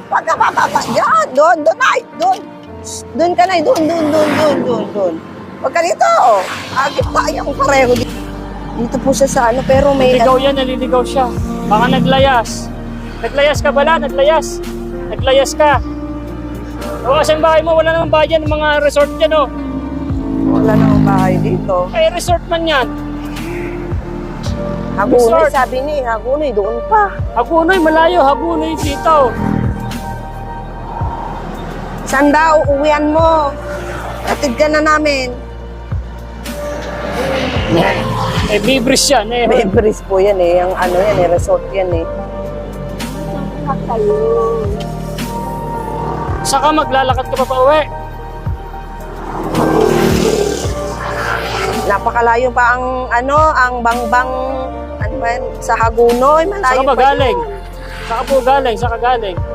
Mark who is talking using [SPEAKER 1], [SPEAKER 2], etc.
[SPEAKER 1] Pagka bababa, yan, doon, doon. Doon ka na, doon. Pagka dito, agit tayong pareho dito. Dito po siya sa ano, pero may...
[SPEAKER 2] Naliligaw siya. Baka naglayas. Naglayas ka bala, naglayas. Naglayas ka. O, asan bahay mo? Wala namang bahay dyan, mga resort dyan, oh.
[SPEAKER 1] Wala namang bahay dito.
[SPEAKER 2] Ay, resort man yan.
[SPEAKER 1] Hagunoy,
[SPEAKER 2] Resort.
[SPEAKER 1] sabi ni, Hagunoy, doon pa.
[SPEAKER 2] Hagunoy, malayo. Hagunoy dito.
[SPEAKER 1] Saan daw, uwian mo? Atid ka na namin.
[SPEAKER 2] Eh, bibris yan, eh.
[SPEAKER 1] May breeze po yan eh. Yung ano yan eh, resort yan eh.
[SPEAKER 2] Saka maglalakad ka pa uwi.
[SPEAKER 1] Napakalayo pa ang ano, ang bangbang, ano ba yan, sa Hagunoy. Malayo
[SPEAKER 2] Saka ba
[SPEAKER 1] pa yun.
[SPEAKER 2] galing? Saka po galing, saka galing.